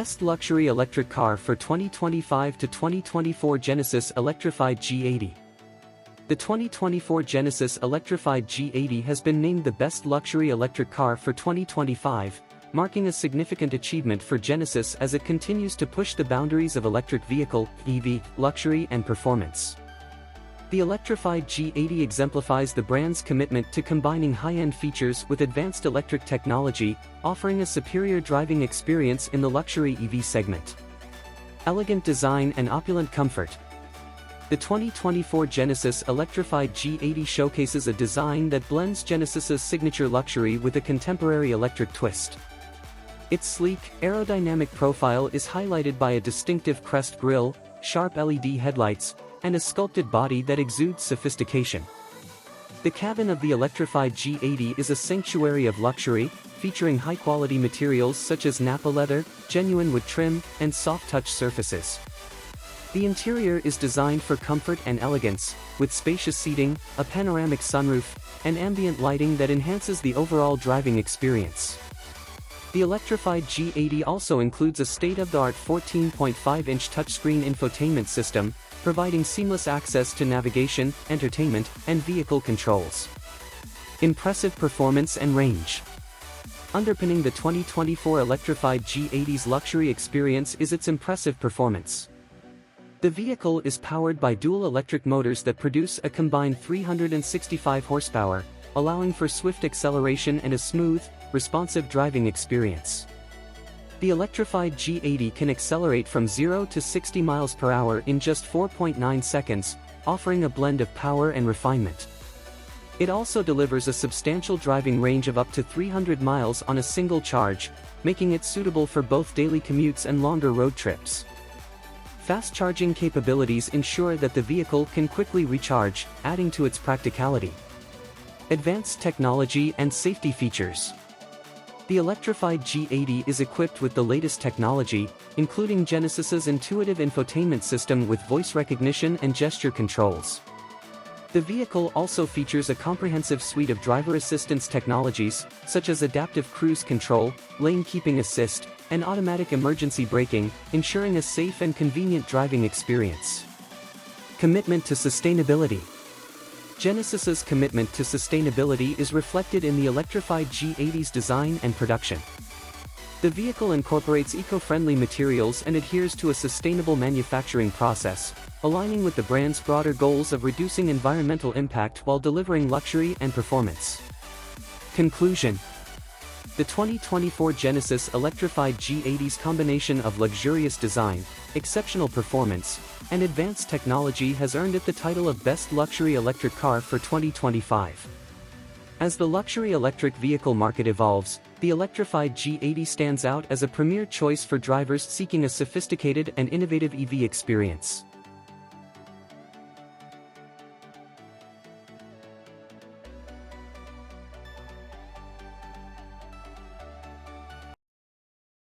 Best Luxury Electric Car for 2025 to 2024 Genesis Electrified G80. The 2024 Genesis Electrified G80 has been named the best luxury electric car for 2025, marking a significant achievement for Genesis as it continues to push the boundaries of electric vehicle, EV, luxury and performance. The electrified G80 exemplifies the brand's commitment to combining high-end features with advanced electric technology, offering a superior driving experience in the luxury EV segment. Elegant design and opulent comfort. The 2024 Genesis Electrified G80 showcases a design that blends Genesis's signature luxury with a contemporary electric twist. Its sleek, aerodynamic profile is highlighted by a distinctive crest grille, sharp LED headlights, and a sculpted body that exudes sophistication. The cabin of the electrified G80 is a sanctuary of luxury, featuring high-quality materials such as Nappa leather, genuine wood trim, and soft-touch surfaces. The interior is designed for comfort and elegance, with spacious seating, a panoramic sunroof, and ambient lighting that enhances the overall driving experience. The electrified G80 also includes a state-of-the-art 14.5-inch touchscreen infotainment system, providing seamless access to navigation, entertainment, and vehicle controls. Impressive performance and range. Underpinning the 2024 electrified G80's luxury experience is its impressive performance. The vehicle is powered by dual electric motors that produce a combined 365 horsepower, allowing for swift acceleration and a smooth, responsive driving experience. The electrified G80 can accelerate from 0 to 60 miles per hour in just 4.9 seconds, offering a blend of power and refinement. It also delivers a substantial driving range of up to 300 miles on a single charge, making it suitable for both daily commutes and longer road trips. Fast charging capabilities ensure that the vehicle can quickly recharge, adding to its practicality. Advanced technology and safety features. The electrified G80 is equipped with the latest technology, including Genesis's intuitive infotainment system with voice recognition and gesture controls. The vehicle also features a comprehensive suite of driver assistance technologies, such as adaptive cruise control, lane keeping assist, and automatic emergency braking, ensuring a safe and convenient driving experience. Commitment to sustainability. Genesis's commitment to sustainability is reflected in the electrified G80's design and production. The vehicle incorporates eco-friendly materials and adheres to a sustainable manufacturing process, aligning with the brand's broader goals of reducing environmental impact while delivering luxury and performance. Conclusion. The 2024 Genesis Electrified G80's combination of luxurious design, exceptional performance, and advanced technology has earned it the title of Best Luxury Electric Car for 2025. As the luxury electric vehicle market evolves, the electrified G80 stands out as a premier choice for drivers seeking a sophisticated and innovative EV experience.